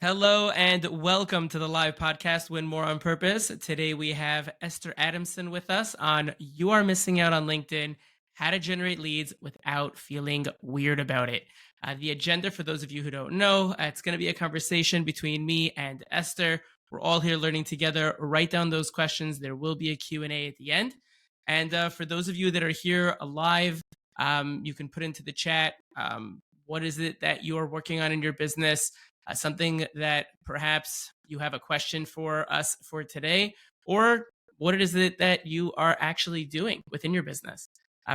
Hello and welcome to the live podcast Win More on Purpose. Today we have Esther Adamson with us on You Are Missing Out on LinkedIn, How to Generate Leads Without Feeling Weird About It. The agenda, for those of you who don't know, it's going to be a conversation between me and Esther. We're all here learning together. Write down those questions. There will be a Q&A at the end. And for those of you that are here live, you can put into the chat, what is it that you are working on in your business? Something that perhaps you have a question for us for today, or what is it that you are actually doing within your business.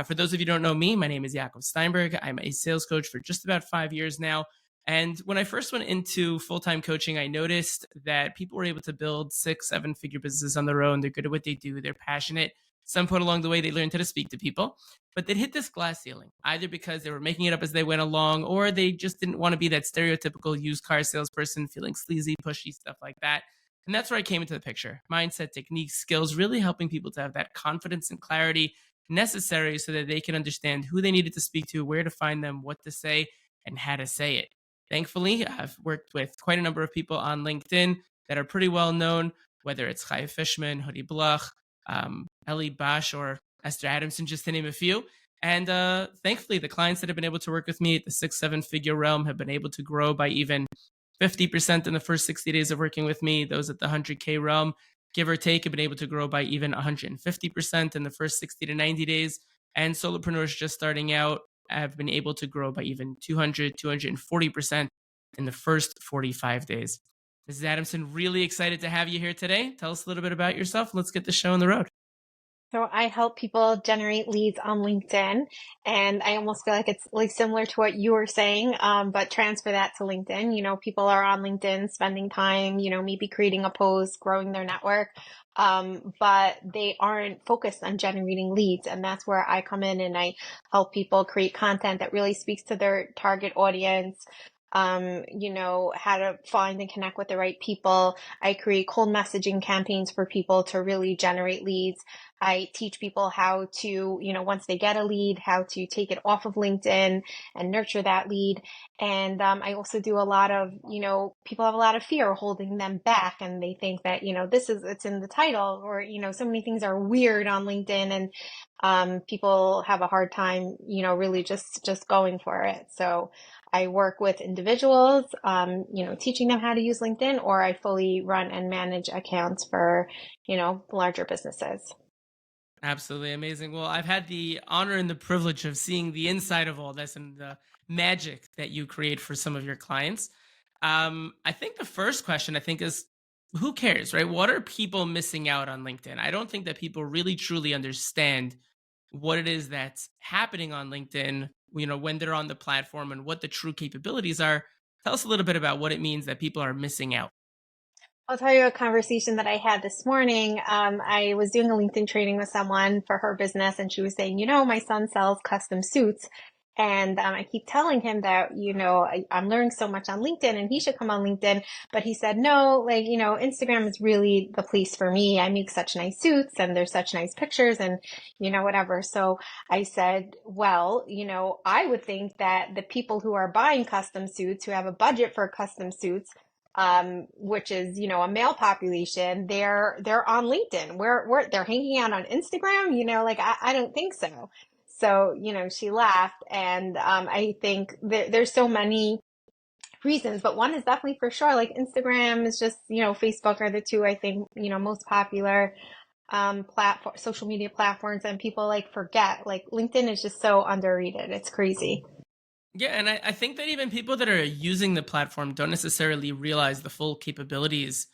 For those of you who don't know me, my name is Jakob Steinberg. I'm a sales coach for just about 5 years now. And when I first went into full-time coaching, I noticed that people were able to build 6, 7 figure businesses on their own. They're good at what they do. They're passionate. Some point along the way, they learned how to speak to people, but they'd hit this glass ceiling, either because they were making it up as they went along, or they just didn't want to be that stereotypical used car salesperson, feeling sleazy, pushy, stuff like that. And that's where I came into the picture. Mindset, techniques, skills, really helping people to have that confidence and clarity necessary so that they can understand who they needed to speak to, where to find them, what to say, and how to say it. Thankfully, I've worked with quite a number of people on LinkedIn that are pretty well known, whether it's Chaya Fishman, Hoodie Bloch, Ellie Bosch, or Esther Adamson, just to name a few. And thankfully, the clients that have been able to work with me at the 6, 7 figure realm have been able to grow by even 50% in the first 60 days of working with me. Those at the 100K realm, give or take, have been able to grow by even 150% in the first 60 to 90 days. And solopreneurs just starting out have been able to grow by even 200, 240% in the first 45 days. Mrs. Adamson, really excited to have you here today. Tell us a little bit about yourself. Let's get the show on the road. So I help people generate leads on LinkedIn, and I almost feel like it's like similar to what you were saying, but transfer that to LinkedIn. People are on LinkedIn spending time, maybe creating a post, growing their network, but they aren't focused on generating leads. And that's where I come in and I help people create content that really speaks to their target audience. How to find and connect with the right people. I create cold messaging campaigns for people to really generate leads. I teach people how to, once they get a lead, how to take it off of LinkedIn and nurture that lead. And I also do a lot of, people have a lot of fear holding them back, and they think that, it's in the title, or, so many things are weird on LinkedIn, and people have a hard time, really just going for it. So I work with individuals, teaching them how to use LinkedIn, or I fully run and manage accounts for, larger businesses. Absolutely amazing. Well, I've had the honor and the privilege of seeing the inside of all this and the magic that you create for some of your clients. I think the first question is who cares, right? What are people missing out on LinkedIn? I don't think that people really truly understand what it is that's happening on LinkedIn, when they're on the platform and what the true capabilities are. Tell us a little bit about what it means that people are missing out. I'll tell you a conversation that I had this morning. I was doing a LinkedIn training with someone for her business, and she was saying, my son sells custom suits. And I keep telling him that, I'm learning so much on LinkedIn and he should come on LinkedIn. But he said, no, Instagram is really the place for me. I make such nice suits and there's such nice pictures and, whatever. So I said, well, I would think that the people who are buying custom suits, who have a budget for custom suits, which is, a male population, they're on LinkedIn. They're hanging out on Instagram, I don't think so. So, she laughed, and I think there's so many reasons, but one is definitely for sure. Like Instagram is just, Facebook are the two, I think, most popular social media platforms, and people forget, LinkedIn is just so underrated. It's crazy. Yeah, and I think that even people that are using the platform don't necessarily realize the full capabilities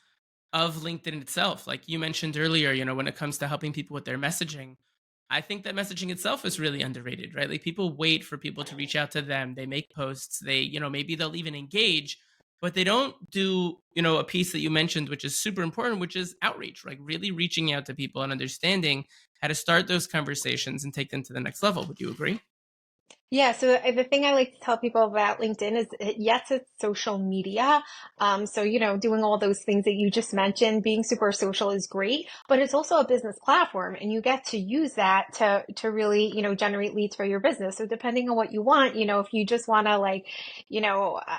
of LinkedIn itself. Like you mentioned earlier, when it comes to helping people with their messaging, I think that messaging itself is really underrated, right? Like people wait for people to reach out to them. They make posts. They, maybe they'll even engage, but they don't do, a piece that you mentioned, which is super important, which is outreach, like really reaching out to people and understanding how to start those conversations and take them to the next level. Would you agree? Yeah, so the thing I like to tell people about LinkedIn is yes, it's social media. So, doing all those things that you just mentioned, being super social is great, but it's also a business platform and you get to use that to really, generate leads for your business. So depending on what you want, if you just want to like,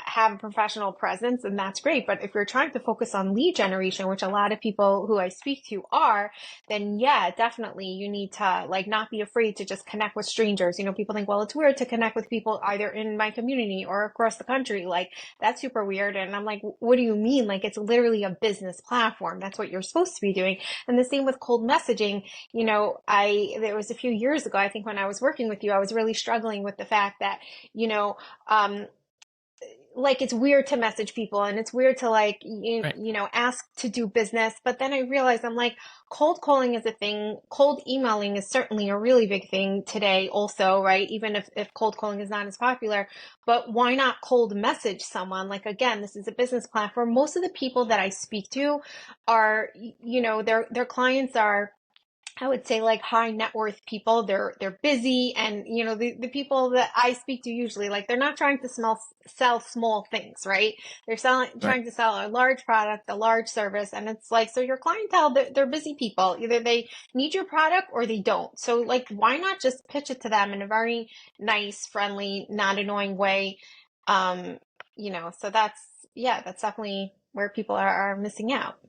have a professional presence, and that's great. But if you're trying to focus on lead generation, which a lot of people who I speak to are, then yeah, definitely you need to like not be afraid to just connect with strangers. People think, well, it's weird to connect with people either in my community or across the country. Like that's super weird. And I'm like, what do you mean? Like it's literally a business platform. That's what you're supposed to be doing. And the same with cold messaging. There was a few years ago, I think when I was working with you, I was really struggling with the fact that, you know, um, like it's weird to message people and it's weird to like Right. ask to do business, but then I realized I'm like, cold calling is a thing, cold emailing is certainly a really big thing today also, right? Even if cold calling is not as popular, but why not cold message someone? Like again, this is a business platform. Most of the people that I speak to are, their clients are, I would say, like high net worth people. They're busy, and the people that I speak to usually, like, they're not trying to sell small things, right? They're Right. trying to sell a large product, a large service, and it's like, so your clientele, they're busy people. Either they need your product or they don't. So like, why not just pitch it to them in a very nice, friendly, not annoying way? Um, so that's definitely where people are missing out.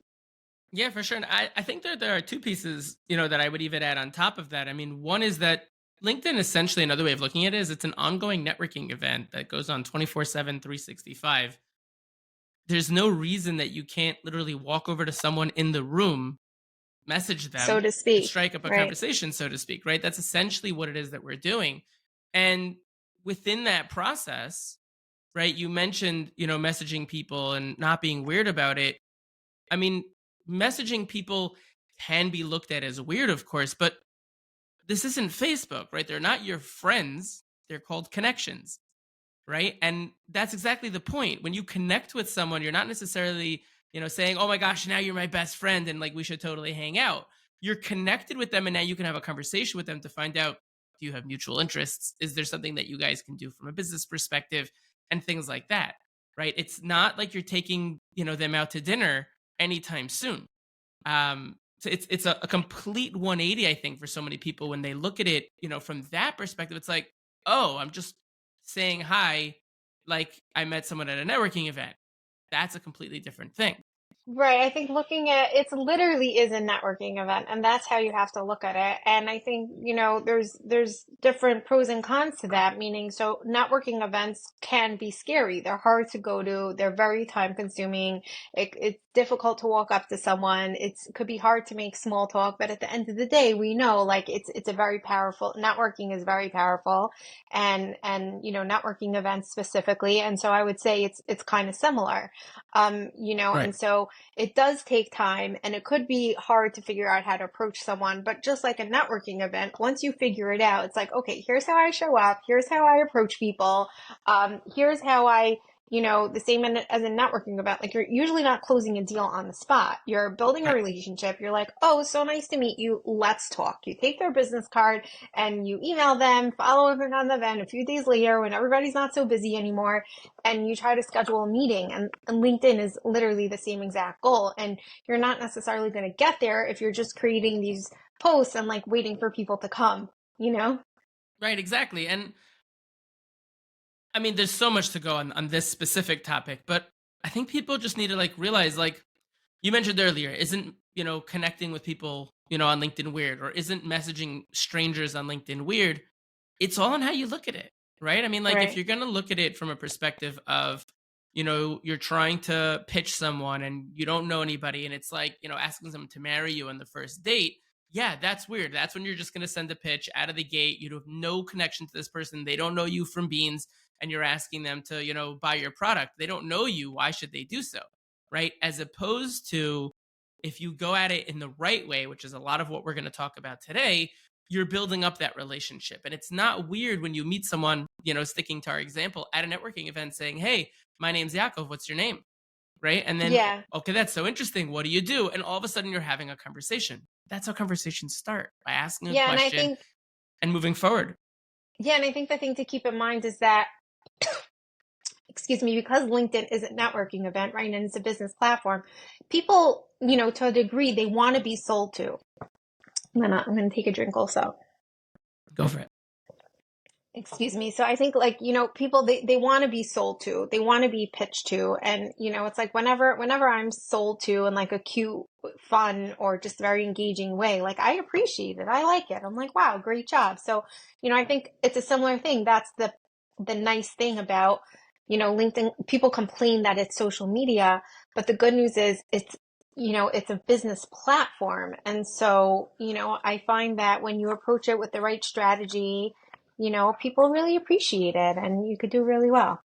Yeah, for sure. And I think there are two pieces, that I would even add on top of that. I mean, one is that LinkedIn, essentially, another way of looking at it is it's an ongoing networking event that goes on 24/7, 365. There's no reason that you can't literally walk over to someone in the room, message So them, to and speak, strike up a right? conversation, so to speak, right? That's essentially what it is that we're doing. And within that process, right, you mentioned, messaging people and not being weird about it. I mean, messaging people can be looked at as weird, of course, but this isn't Facebook, right? They're not your friends. They're called connections, right? And that's exactly the point. When you connect with someone, you're not necessarily, saying, "Oh my gosh, now you're my best friend and like we should totally hang out." You're connected with them and now you can have a conversation with them to find out, do you have mutual interests? Is there something that you guys can do from a business perspective and things like that, right? It's not like you're taking, them out to dinner anytime soon. So it's a complete 180, I think, for so many people when they look at it, from that perspective. It's like, oh, I'm just saying hi, like I met someone at a networking event. That's a completely different thing. Right. I think looking at it's literally is a networking event, and that's how you have to look at it. And I think, there's different pros and cons to that, meaning so networking events can be scary. They're hard to go to, they're very time consuming. It's difficult to walk up to someone. It could be hard to make small talk, but at the end of the day, we know like it's a very powerful networking is very powerful, and networking events specifically. And so I would say it's kind of similar. Right. And so it does take time and it could be hard to figure out how to approach someone, but just like a networking event, once you figure it out, it's like, okay, here's how I show up, here's how I approach people, here's how the same as a networking event, like you're usually not closing a deal on the spot. You're building a Right. relationship. You're like, oh, so nice to meet you. Let's talk. You take their business card and you email them, follow up on the event a few days later when everybody's not so busy anymore, and you try to schedule a meeting. And LinkedIn is literally the same exact goal. And you're not necessarily going to get there if you're just creating these posts and like waiting for people to come, you know? Right. Exactly. And I mean, there's so much to go on this specific topic, but I think people just need to like realize, like you mentioned earlier, isn't, connecting with people, on LinkedIn weird, or isn't messaging strangers on LinkedIn weird? It's all on how you look at it, right? I mean, like if Right. you're going to look at it from a perspective of, you're trying to pitch someone and you don't know anybody and it's like, asking them to marry you on the first date. Yeah, that's weird. That's when you're just going to send a pitch out of the gate. You have no connection to this person. They don't know you from beans and you're asking them to, buy your product. They don't know you. Why should they do so? Right? As opposed to if you go at it in the right way, which is a lot of what we're going to talk about today, you're building up that relationship. And it's not weird when you meet someone, sticking to our example at a networking event saying, "Hey, my name's Yakov. What's your name?" Right. And then, Yeah. okay, that's so interesting. What do you do? And all of a sudden you're having a conversation. That's how conversations start, by asking a Yeah. And I question think and moving forward. Yeah, and I think the thing to keep in mind is that, excuse me, because LinkedIn is a networking event, right, and it's a business platform, people, to a degree, they want to be sold to. I'm gonna take a drink also. Go for it. Excuse me. So I think, like, people, they want to be sold to, they want to be pitched to. And, it's like whenever I'm sold to in like a cute, fun, or just very engaging way, like I appreciate it. I like it. I'm like, wow, great job. So, I think it's a similar thing. That's the nice thing about, LinkedIn. People complain that it's social media, but the good news is it's a business platform. And so, I find that when you approach it with the right strategy, people really appreciate it and you could do really well.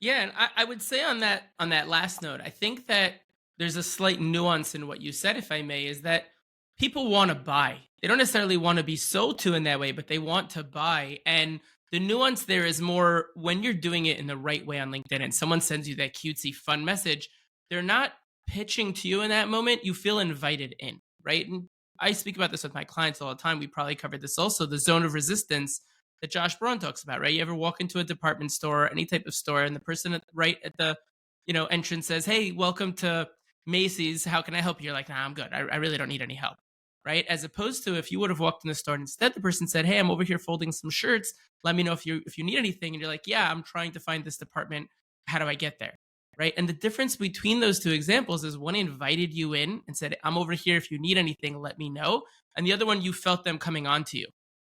Yeah, and I would say on that last note, I think that there's a slight nuance in what you said, if I may, is that people want to buy. They don't necessarily want to be sold to in that way, but they want to buy. And the nuance there is more when you're doing it in the right way on LinkedIn and someone sends you that cutesy fun message, they're not pitching to you in that moment. You feel invited in, right? And I speak about this with my clients all the time. We probably covered this also, the zone of resistance that Josh Braun talks about, right? You ever walk into a department store, any type of store, and the person right at the entrance says, "Hey, welcome to Macy's. How can I help you?" You're like, "Nah, I'm good. I really don't need any help." Right? As opposed to if you would have walked in the store and instead the person said, "Hey, I'm over here folding some shirts. Let me know if you need anything." And you're like, "Yeah, I'm trying to find this department. How do I get there?" Right? And the difference between those two examples is one invited you in and said, "I'm over here. If you need anything, let me know." And the other one, you felt them coming on to you.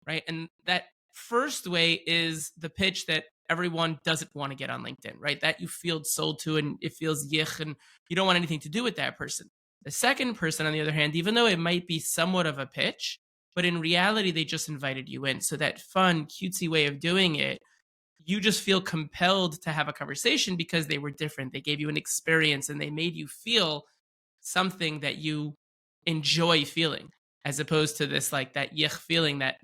Right? And that first way is the pitch that everyone doesn't want to get on LinkedIn, right? That you feel sold to and it feels yich and you don't want anything to do with that person. The second person, on the other hand, even though it might be somewhat of a pitch, but in reality, they just invited you in. So that fun, cutesy way of doing it, you just feel compelled to have a conversation because they were different. They gave you an experience and they made you feel something that you enjoy feeling, as opposed to this like that yuck feeling that,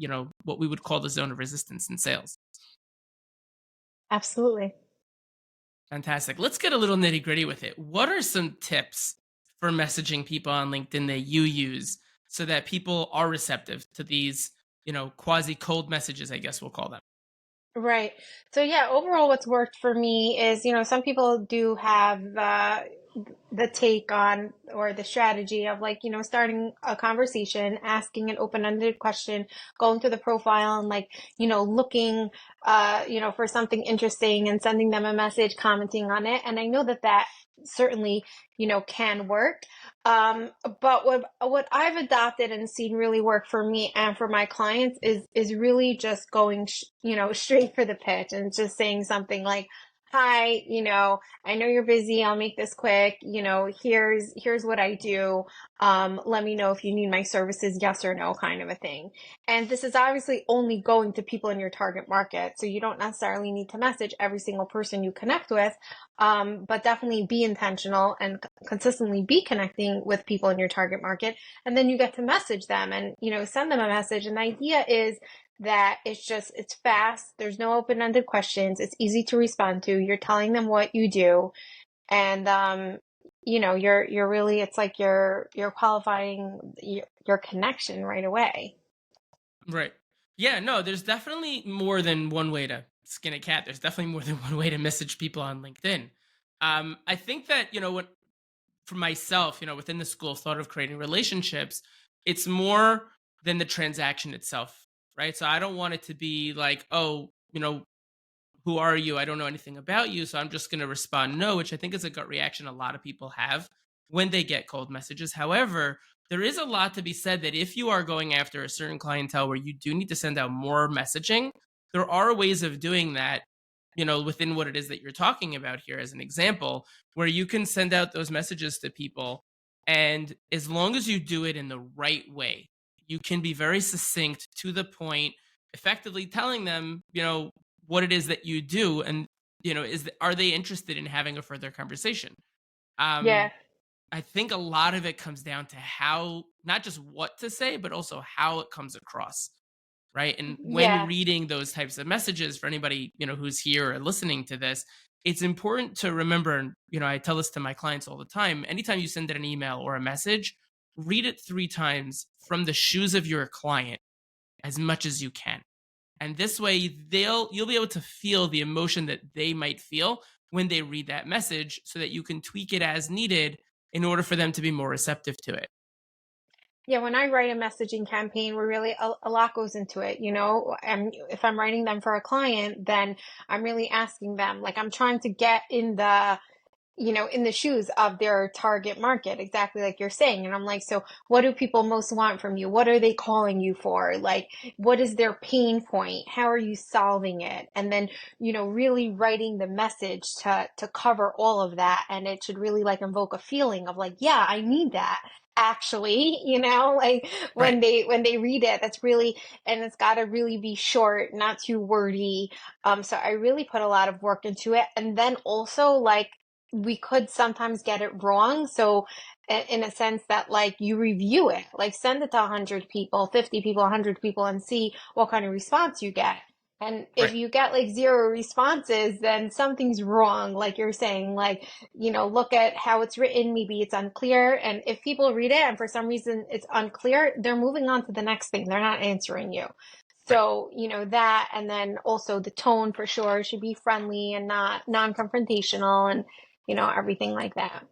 what we would call the zone of resistance in sales. Absolutely. Fantastic. Let's get a little nitty gritty with it. What are some tips for messaging people on LinkedIn that you use so that people are receptive to these, quasi cold messages, I guess we'll call them? Right. So yeah, overall what's worked for me is, some people do have the take on or the strategy of, like, starting a conversation, asking an open-ended question, going through the profile and, like, looking for something interesting and sending them a message, commenting on it. And I know that that certainly, can work. But what I've adopted and seen really work for me and for my clients is really just going straight for the pitch and just saying something like, "Hi, I know you're busy. I'll make this quick. Here's what I do. Let me know if you need my services, yes or no," kind of a thing. And this is obviously only going to people in your target market. So you don't necessarily need to message every single person you connect with, but definitely be intentional and consistently be connecting with people in your target market. And then you get to message them and, send them a message. And the idea is that it's fast. There's no open-ended questions. It's easy to respond to. You're telling them what you do. And, you're really, it's like you're qualifying your connection right away. Right. Yeah, no, there's definitely more than one way to skin a cat. There's definitely more than one way to message people on LinkedIn. I think that, for myself, within the school of thought of creating relationships, it's more than the transaction itself, right? So I don't want it to be like, oh, who are you? I don't know anything about you. So I'm just going to respond no, which I think is a gut reaction a lot of people have when they get cold messages. However, there is a lot to be said that if you are going after a certain clientele where you do need to send out more messaging, there are ways of doing that, within what it is that you're talking about here, as an example, where you can send out those messages to people. And as long as you do it in the right way, you can be very succinct to the point, effectively telling them, what it is that you do and are they interested in having a further conversation. Yeah. I think a lot of it comes down to how, not just what to say, but also how it comes across, right? And when Yeah. reading those types of messages, for anybody who's here or listening to this, it's important to remember, and I tell this to my clients all the time, anytime you send an email or a message, read it 3 times from the shoes of your client as much as you can, And this way you'll be able to feel the emotion that they might feel when they read that message so that you can tweak it as needed in order for them to be more receptive to it. Yeah, when I write a messaging campaign, we're really a lot goes into it, you know. And if I'm writing them for a client, then I'm really asking them, like I'm trying to get in the in the shoes of their target market, exactly like you're saying. And I'm like, so what do people most want from you? What are they calling you for? Like, what is their pain point? How are you solving it? And then, really writing the message to cover all of that. And it should really like invoke a feeling of like, yeah, I need that. Actually, like Right. when they read it, that's really, and it's got to really be short, not too wordy. So I really put a lot of work into it. And then also like we could sometimes get it wrong. So in a sense that like you review it, like send it to 100 people, 50 people, 100 people and see what kind of response you get. And if Right. you get like zero responses, then something's wrong. Like you're saying, like, look at how it's written. Maybe it's unclear. And if people read it and for some reason it's unclear, they're moving on to the next thing. They're not answering you. Right. So, that, and then also the tone for sure should be friendly and not non-confrontational and, everything like that.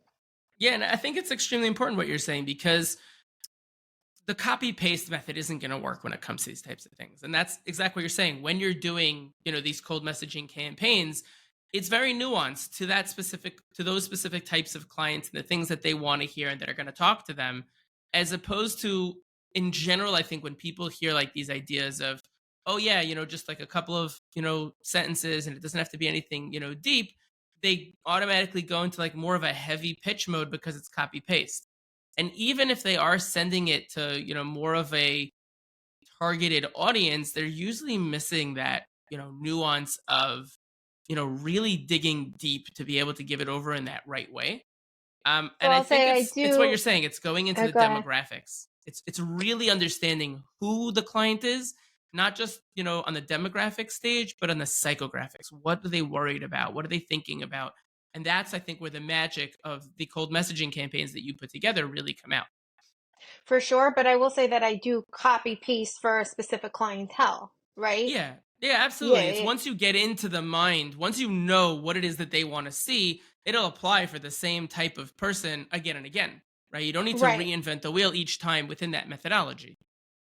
Yeah, and I think it's extremely important what you're saying because the copy paste method isn't going to work when it comes to these types of things. And that's exactly what you're saying. When you're doing, these cold messaging campaigns, it's very nuanced to those specific types of clients and the things that they want to hear and that are going to talk to them, as opposed to in general, I think when people hear like these ideas of, oh yeah, just like a couple of, sentences and it doesn't have to be anything, deep, they automatically go into like more of a heavy pitch mode because it's copy paste. And even if they are sending it to, more of a targeted audience, they're usually missing that, nuance of, really digging deep to be able to give it over in that right way. So And I I'll think say I it's what you're do. saying. It's going into Oh, the go ahead. demographics. It's really understanding who the client is, not just, on the demographic stage, but on the psychographics. What are they worried about? What are they thinking about? And that's, I think, where the magic of the cold messaging campaigns that you put together really come out. For sure, but I will say that I do copy paste for a specific clientele, right? Yeah. Yeah, Yeah, absolutely. It's yeah. once you get into the mind, once you know what it is that they want to see, it'll apply for the same type of person again and again, right? You don't need to Right. reinvent the wheel each time within that methodology.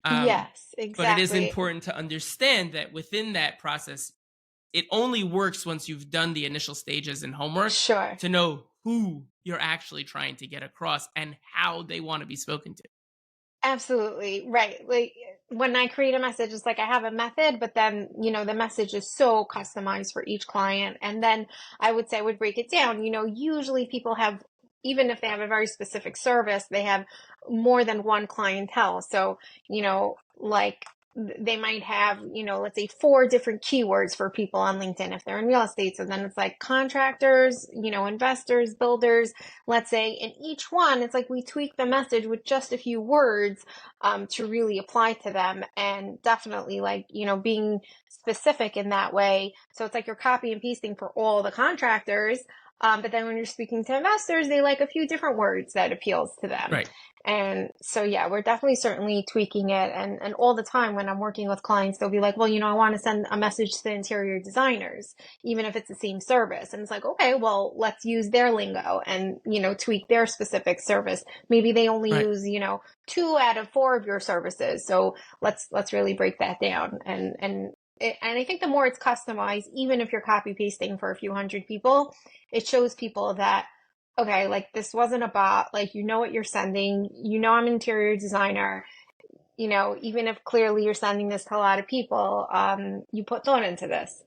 Um, Yes, but it is exactly. important to understand that within that process, it only works once you've done the initial stages and homework Sure. to know who you're actually trying to get across and how they want to be spoken to. Absolutely. Right. Like when I create a message, it's like I have a method, but then, the message is so customized for each client. And then I would say I would break it down. Usually people have, even if they have a very specific service, they have more than one clientele. So, like they might have, let's say 4 different keywords for people on LinkedIn if they're in real estate. So then it's like contractors, investors, builders, let's say. In each one, it's like we tweak the message with just a few words to really apply to them. And definitely, like, being specific in that way. So it's like you're copy and pasting for all the contractors. But then when you're speaking to investors, they like a few different words that appeals to them. Right. And so, yeah, we're definitely certainly tweaking it. And all the time when I'm working with clients, they'll be like, well, I want to send a message to the interior designers, even if it's the same service. And it's like, okay, well, let's use their lingo and, tweak their specific service. Maybe they only Right. use, 2 out of 4 of your services. So let's really break that down. And I think the more it's customized, even if you're copy pasting for a few hundred people, it shows people that okay, like this wasn't a bot, like what you're sending, I'm an interior designer, even if clearly you're sending this to a lot of people, you put thought into this.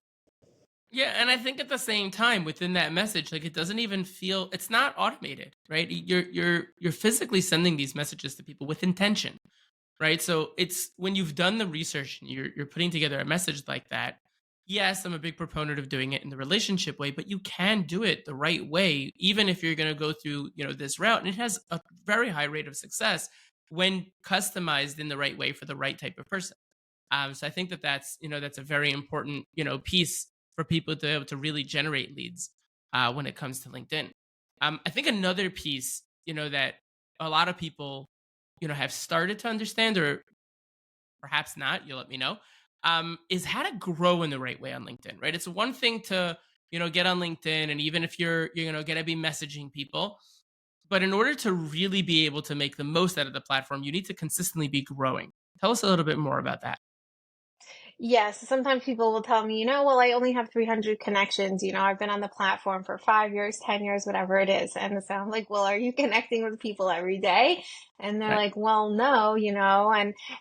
Yeah, and I think at the same time within that message, like it doesn't even feel it's not automated, right? You're physically sending these messages to people with intention, right? So it's when you've done the research and you're putting together a message like that. Yes, I'm a big proponent of doing it in the relationship way, but you can do it the right way, even if you're going to go through this route. And it has a very high rate of success when customized in the right way for the right type of person. So I think that that's a very important piece for people to be able to really generate leads when it comes to LinkedIn. I think another piece that a lot of people have started to understand or perhaps not, you'll let me know, is how to grow in the right way on LinkedIn, right? It's one thing to, get on LinkedIn, and even if you're going to be messaging people, but in order to really be able to make the most out of the platform, you need to consistently be growing. Tell us a little bit more about that. Yes, sometimes people will tell me, well, I only have 300 connections. I've been on the platform for 5 years, 10 years, whatever it is. And so I'm like, well, are you connecting with people every day? And they're Right. like, well, no,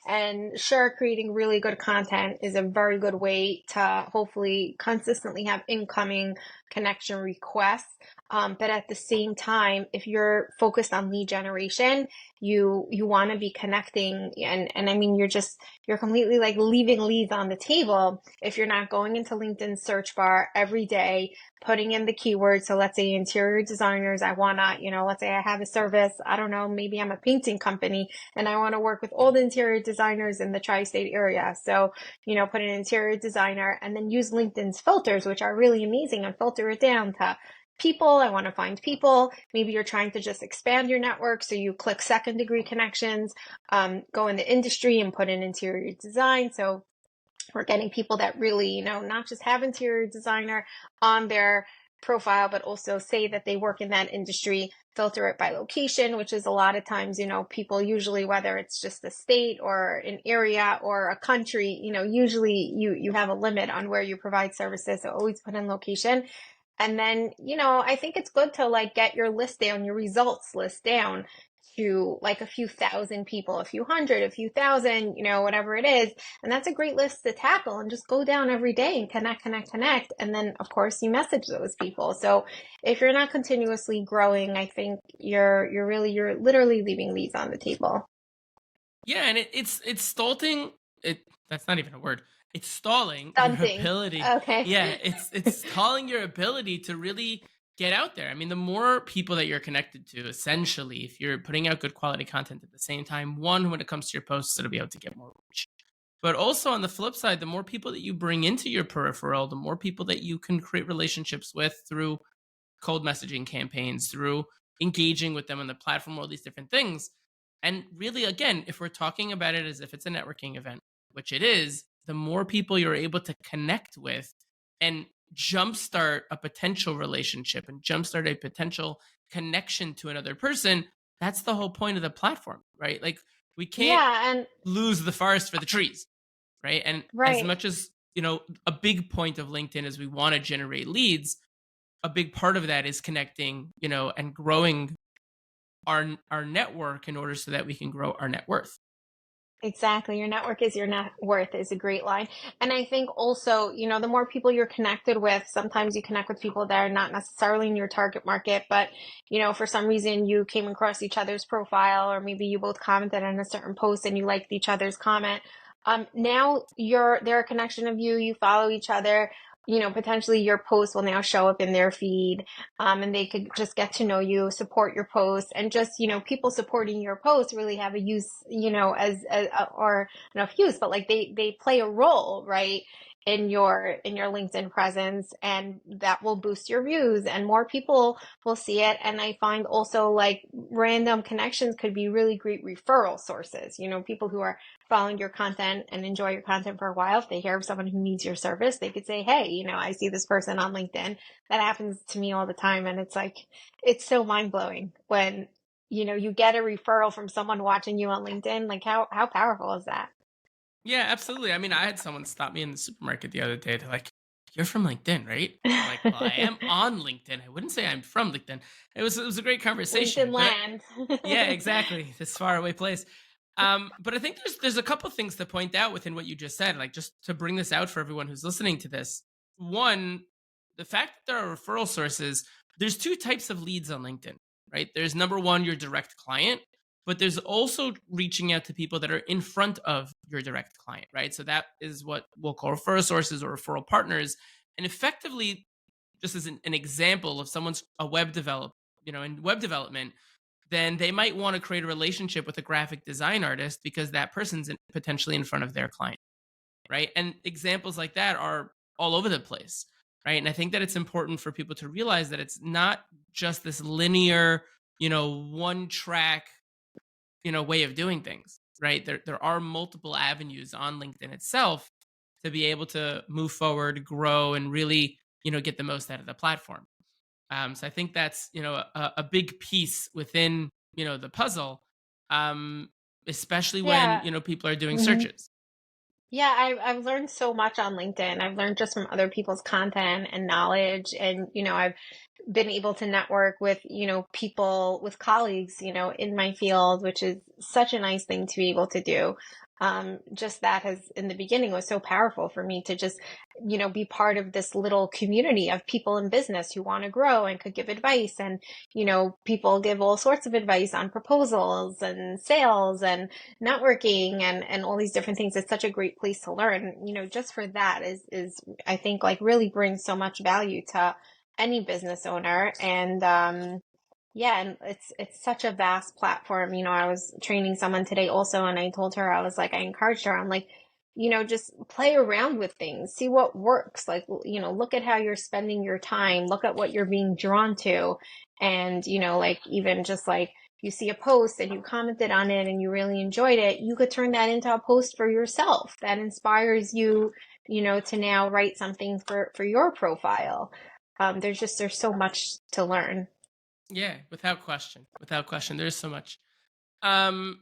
and sure, creating really good content is a very good way to hopefully consistently have incoming connection requests. But at the same time, if you're focused on lead generation, you want to be connecting, and I mean, you're completely like leaving leads on the table if you're not going into LinkedIn search bar every day, putting in the keywords. So let's say interior designers, I want to, let's say I have a service, I don't know, maybe I'm a painting company and I want to work with all the interior designers in the tri-state area. So, put an interior designer and then use LinkedIn's filters, which are really amazing, and filter it down to people. I want to find people. Maybe you're trying to just expand your network. So you click second degree connections, go in the industry and put in interior design. So we're getting people that really, not just have interior designer on their profile, but also say that they work in that industry, filter it by location, which is a lot of times, people usually, whether it's just a state or an area or a country, usually you have a limit on where you provide services. So always put in location. And then, I think it's good to like get your list down, your results list down to like a few thousand people, a few hundred, a few thousand, whatever it is. And that's a great list to tackle, and just go down every day and connect, connect, connect. And then of course you message those people. So if you're not continuously growing, I think you're literally leaving leads on the table. Yeah, and it's stalling. It That's not even a word. It's stalling your Stunting. ability. Okay. Yeah, it's stalling your ability to really get out there. I mean, the more people that you're connected to, essentially, if you're putting out good quality content at the same time, one, when it comes to your posts, it'll be able to get more reach. But also on the flip side, the more people that you bring into your peripheral, the more people that you can create relationships with through cold messaging campaigns, through engaging with them on the platform, all these different things. And really, again, if we're talking about it as if it's a networking event, which it is, the more people you're able to connect with and jumpstart a potential relationship and jumpstart a potential connection to another person, that's the whole point of the platform, right? Like, we can't Yeah. And lose the forest for the trees, right? And as right. much as, a big point of LinkedIn is we want to generate leads, a big part of that is connecting, and growing our network in order so that we can grow our net worth. Exactly. Your network is your net worth is a great line. And I think also, the more people you're connected with, sometimes you connect with people that are not necessarily in your target market, but, for some reason you came across each other's profile, or maybe you both commented on a certain post and you liked each other's comment. Now they're a connection of you follow each other. Potentially your post will now show up in their feed, and they could just get to know you, support your post, and just, people supporting your post really have a use, as or enough use, but like they play a role, right? In your LinkedIn presence, and that will boost your views and more people will see it. And I find also like random connections could be really great referral sources. People who are following your content and enjoy your content for a while, if they hear of someone who needs your service, they could say, hey, I see this person on LinkedIn. That happens to me all the time. And it's like, it's so mind blowing when, you get a referral from someone watching you on LinkedIn. Like how powerful is that? Yeah, absolutely. I mean, I had someone stop me in the supermarket the other day. They're like, "You're from LinkedIn, right?" I'm like, "Well, I am on LinkedIn. I wouldn't say I'm from LinkedIn." It was a great LinkedIn conversation, but land. yeah, exactly. This faraway place. But I think there's a couple things to point out within what you just said, like just to bring this out for everyone who's listening to this. One, the fact that there are referral sources, there's two types of leads on LinkedIn, right? There's number one, your direct client, but there's also reaching out to people that are in front of your direct client, right? So that is what we'll call referral sources or referral partners. And effectively, just as an example, if someone's a web developer, in web development, then they might want to create a relationship with a graphic design artist because that person's potentially in front of their client, right? And examples like that are all over the place, right? And I think that it's important for people to realize that it's not just this linear, one track, way of doing things, right? There are multiple avenues on LinkedIn itself to be able to move forward, grow, and really, get the most out of the platform. So I think that's, a big piece within, the puzzle, um, especially when, Yeah. people are doing Mhm. searches. Yeah, I've learned so much on LinkedIn. I've learned just from other people's content and knowledge, and I've been able to network with, people, with colleagues, in my field, which is such a nice thing to be able to do. Just that has, in the beginning, was so powerful for me to just, be part of this little community of people in business who want to grow and could give advice. And, people give all sorts of advice on proposals and sales and networking and all these different things. It's such a great place to learn. Just for that is I think like really brings so much value to any business owner. And yeah, and it's such a vast platform. I was training someone today also, and I told her, I was like, I encouraged her, I'm like, just play around with things, see what works. Like, look at how you're spending your time, look at what you're being drawn to. And like, even just like, you see a post and you commented on it and you really enjoyed it, you could turn that into a post for yourself that inspires you, to now write something for your profile. There's so much to learn. Yeah, without question. Without question. There's so much. Um,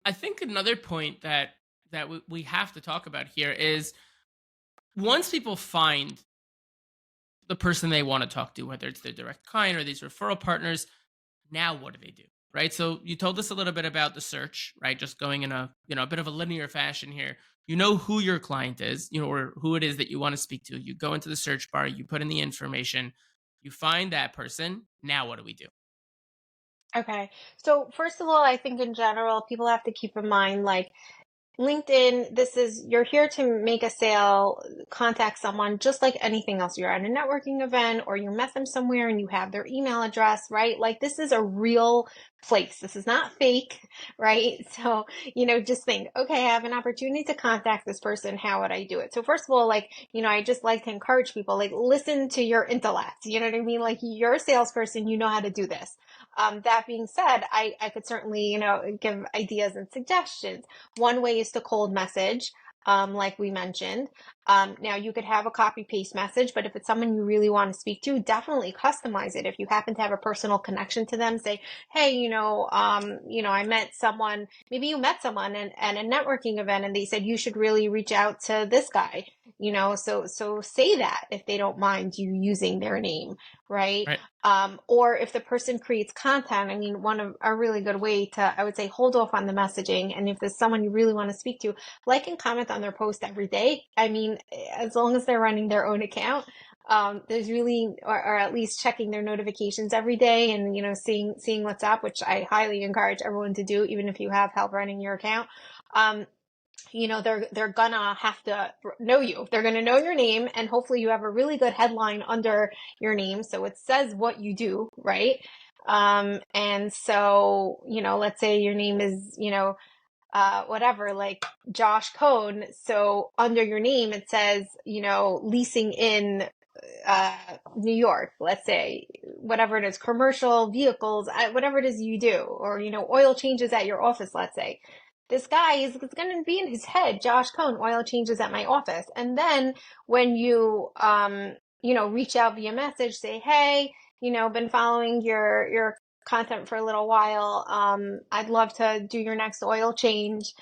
I think another point that we have to talk about here is once people find the person they want to talk to, whether it's their direct client or these referral partners, now what do they do? Right. So you told us a little bit about the search, right? Just going in a, a bit of a linear fashion here. You know who your client is, or who it is that you want to speak to. You go into the search bar, you put in the information, you find that person. Now what do we do? Okay. So first of all, I think in general, people have to keep in mind, like, LinkedIn, you're here to make a sale, contact someone just like anything else. You're at a networking event or you met them somewhere and you have their email address, right? Like, this is a real place. This is not fake, right? So, just think, okay, I have an opportunity to contact this person. How would I do it? So first of all, like, I just like to encourage people, like, listen to your intellect. You know what I mean? Like, you're a salesperson, you know how to do this. That being said, I could certainly, give ideas and suggestions. One way is to cold message, like we mentioned. Now you could have a copy paste message, but if it's someone you really want to speak to, definitely customize it. If you happen to have a personal connection to them, say, hey, I met someone, maybe you met someone at a networking event and they said you should really reach out to this guy, so say that if they don't mind you using their name, right? Right. Or if the person creates content, I mean, one of a really good way to, I would say, hold off on the messaging. And if there's someone you really want to speak to, like and comment on their post every day. I mean, as long as they're running their own account, there's really, or at least checking their notifications every day and, seeing what's up, which I highly encourage everyone to do, even if you have help running your account. They're gonna have to know you. They're gonna know your name, and hopefully you have a really good headline under your name so it says what you do, right? And so, let's say your name is, whatever, like Josh Cohn. So under your name it says, leasing in New York, let's say, whatever it is, commercial vehicles, whatever it is you do, or, oil changes at your office, let's say. This guy is going to be in his head, Josh Cohn, oil changes at my office. And then when you, reach out via message, say, hey, been following your content for a little while. I'd love to do your next oil change.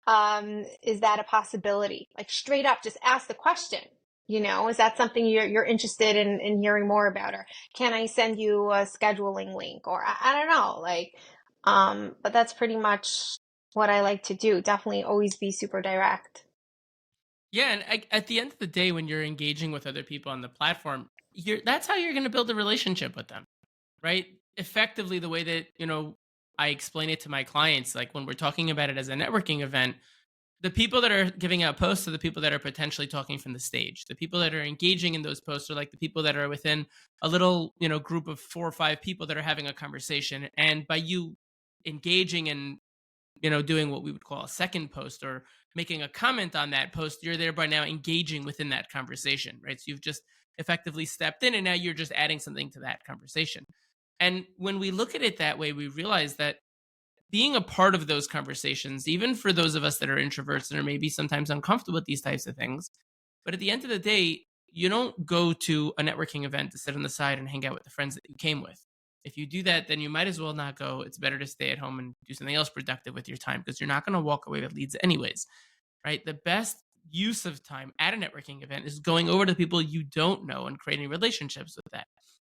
Is that a possibility? Like, straight up, just ask the question. Is that something you're interested in hearing more about? Or can I send you a scheduling link? Or I don't know, like, but that's pretty much what I like to do. Definitely always be super direct. Yeah, and at the end of the day, when you're engaging with other people on the platform, that's how you're going to build a relationship with them, right? Effectively, the way that I explain it to my clients, like when we're talking about it as a networking event, the people that are giving out posts are the people that are potentially talking from the stage. The people that are engaging in those posts are like the people that are within a little, group of 4 or 5 people that are having a conversation. And by you engaging and doing what we would call a second post or making a comment on that post, you're thereby now engaging within that conversation, right? So you've just effectively stepped in and now you're just adding something to that conversation. And when we look at it that way, we realize that being a part of those conversations, even for those of us that are introverts and are maybe sometimes uncomfortable with these types of things, But at the end of the day, you don't go to a networking event to sit on the side and hang out with the friends that you came with. If you do that, then you might as well not go. It's better to stay at home and do something else productive with your time because you're not going to walk away with leads anyways, right? The best use of time at a networking event is going over to the people you don't know and creating relationships with that.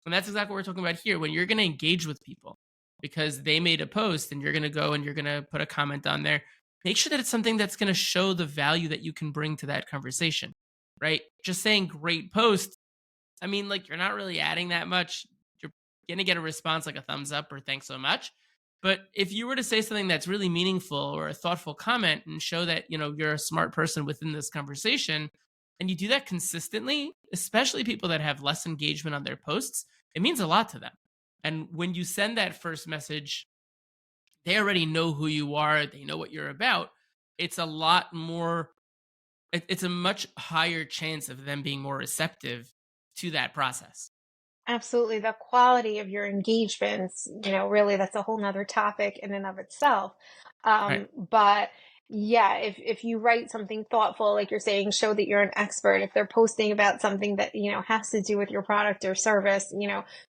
And that's exactly what we're talking about here. When you're going to engage with people because they made a post and you're going to go and you're going to put a comment on there, make sure that it's something that's going to show the value that you can bring to that conversation, right? Just saying great post, I mean, like you're not really adding that much. You're going to get a response like a thumbs up or thanks so much. But if you were to say something that's really meaningful or a thoughtful comment and show that, you're a smart person within this conversation, and you do that consistently, especially people that have less engagement on their posts, it means a lot to them. And when you send that first message, they already know who you are, they know what you're about. It's a lot more, it's a much higher chance of them being more receptive to that process. Absolutely. The quality of your engagements, really that's a whole nother topic in and of itself. Right. But yeah, if you write something thoughtful, like you're saying, show that you're an expert. If they're posting about something that, has to do with your product or service,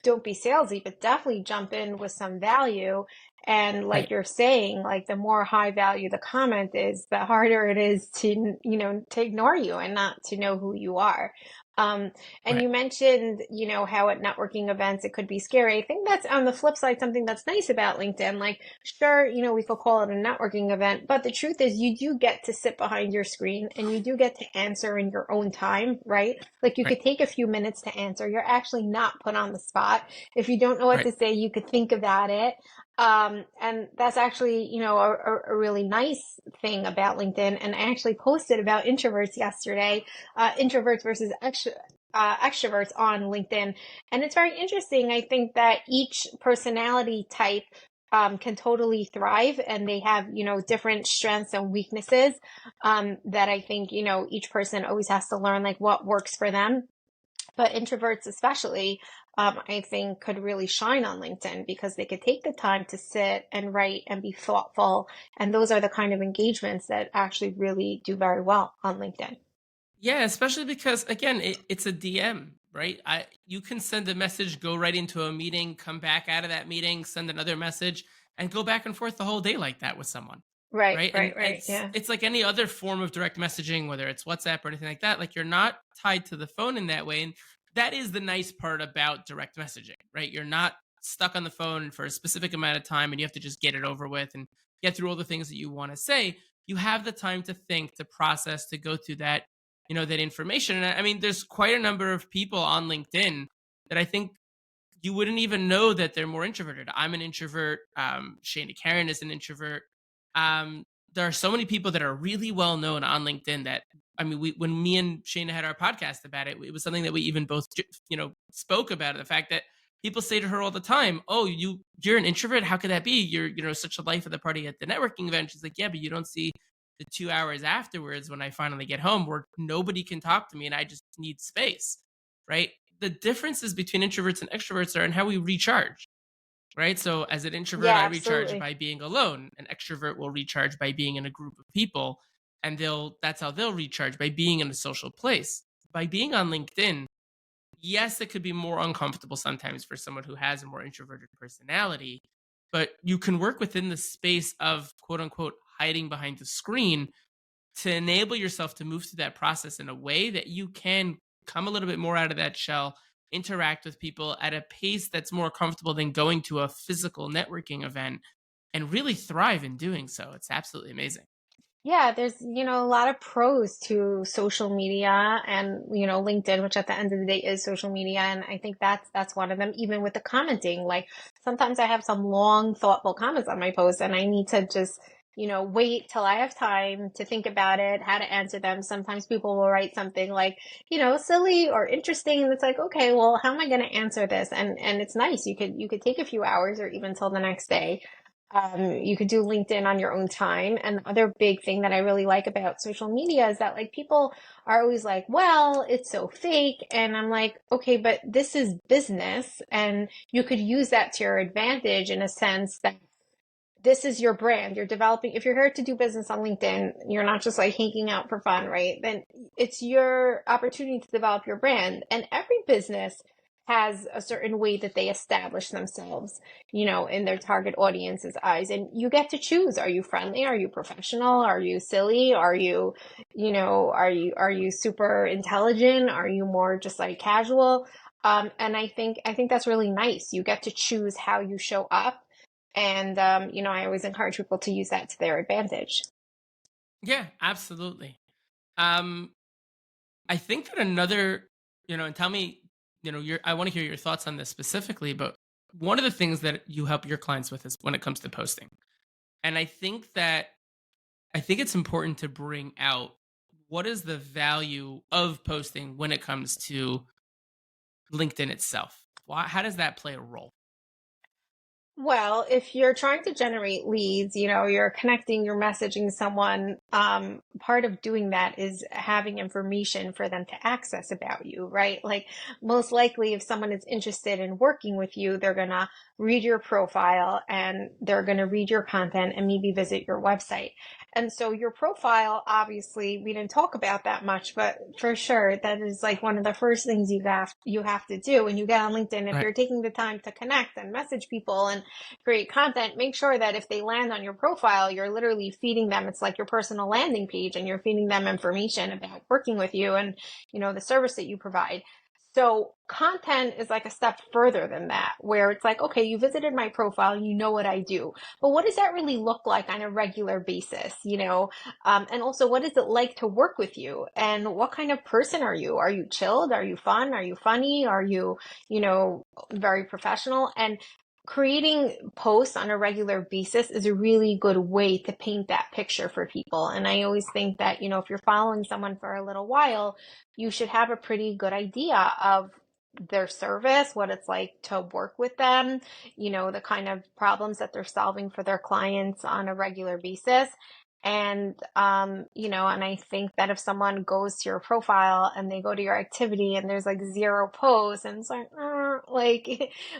don't be salesy, but definitely jump in with some value. And like Right. you're saying, like the more high value the comment is, the harder it is to, to ignore you and not to know who you are. Um, and Right. you mentioned, how at networking events it could be scary. I think that's on the flip side, something that's nice about LinkedIn. Like, sure, we could call it a networking event, but the truth is you do get to sit behind your screen and you do get to answer in your own time, right? Like you Right. could take a few minutes to answer. You're actually not put on the spot. If you don't know what Right. to say, you could think about it. And that's actually, a really nice thing about LinkedIn. And I actually posted about introverts yesterday, introverts versus extroverts on LinkedIn. And it's very interesting. I think that each personality type can totally thrive and they have, different strengths and weaknesses that I think, each person always has to learn like what works for them. But introverts, especially, I think could really shine on LinkedIn because they could take the time to sit and write and be thoughtful. And those are the kind of engagements that actually really do very well on LinkedIn. Yeah, especially because again, it's a DM, right? You can send a message, go right into a meeting, come back out of that meeting, send another message, and go back and forth the whole day like that with someone, Right, right? right, And right. it's Yeah. it's like any other form of direct messaging, whether it's WhatsApp or anything like that. Like you're not tied to the phone in that way, and that is the nice part about direct messaging, right? You're not stuck on the phone for a specific amount of time, and you have to just get it over with and get through all the things that you want to say. You have the time to think, to process, to go through that that information. And I mean, there's quite a number of people on LinkedIn that I think you wouldn't even know that they're more introverted. I'm an introvert. Shana Karen is an introvert. Um, there are so many people that are really well known on LinkedIn that I mean, when me and Shana had our podcast about it, it was something that we even both spoke about it. The fact that people say to her all the time, "Oh, you're an introvert. How could that be? You're such a life of the party at the networking event." She's like, "Yeah, but you don't see the 2 hours afterwards when I finally get home where nobody can talk to me and I just need space." Right? The differences between introverts and extroverts are in how we recharge, right? So as an introvert, I Yeah, recharge absolutely. by being alone. An extrovert will recharge by being in a group of people, and that's how they'll recharge by being in a social place. By being on LinkedIn, yes, it could be more uncomfortable sometimes for someone who has a more introverted personality, but you can work within the space of quote unquote hiding behind the screen to enable yourself to move through that process in a way that you can come a little bit more out of that shell, interact with people at a pace that's more comfortable than going to a physical networking event and really thrive in doing so. It's absolutely amazing. Yeah, there's, a lot of pros to social media and, LinkedIn, which at the end of the day is social media. And I think that's one of them, even with the commenting. Like sometimes I have some long, thoughtful comments on my posts and I need to just, wait till I have time to think about it, how to answer them. Sometimes people will write something like, silly or interesting. And it's like, okay, well, how am I going to answer this? And it's nice. You could take a few hours or even till the next day. You could do LinkedIn on your own time. And the other big thing that I really like about social media is that like people are always like, well, it's so fake. And I'm like, okay, but this is business and you could use that to your advantage in a sense that this is your brand. You're developing, if you're here to do business on LinkedIn, you're not just like hanging out for fun, right? Then it's your opportunity to develop your brand. And every business has a certain way that they establish themselves, in their target audience's eyes. And you get to choose. Are you friendly? Are you professional? Are you silly? Are you super intelligent? Are you more just like casual? And I think that's really nice. You get to choose how you show up, and, I always encourage people to use that to their advantage. Yeah, absolutely. Um, I think that another, and tell me, I want to hear your thoughts on this specifically, but one of the things that you help your clients with is when it comes to posting. And I think it's important to bring out what is the value of posting when it comes to LinkedIn itself. How does that play a role? Well, if you're trying to generate leads, you're connecting, you're messaging someone, part of doing that is having information for them to access about you, right? Like most likely if someone is interested in working with you, they're going to read your profile and they're going to read your content and maybe visit your website. And so your profile, obviously, we didn't talk about that much, but for sure, that is like one of the first things you have to do when you get on LinkedIn. If Right. you're taking the time to connect and message people and create content, make sure that if they land on your profile, you're literally feeding them. It's like your personal landing page and you're feeding them information about working with you and, the service that you provide. So content is like a step further than that, where it's like, okay, you visited my profile, you know what I do, but what does that really look like on a regular basis, and also what is it like to work with you, and what kind of person are you? Are you chilled? Are you fun? Are you funny? Are you, very professional? And creating posts on a regular basis is a really good way to paint that picture for people. And I always think that, if you're following someone for a little while, you should have a pretty good idea of their service, what it's like to work with them, the kind of problems that they're solving for their clients on a regular basis. And I think that if someone goes to your profile and they go to your activity and there's like zero posts and it's like,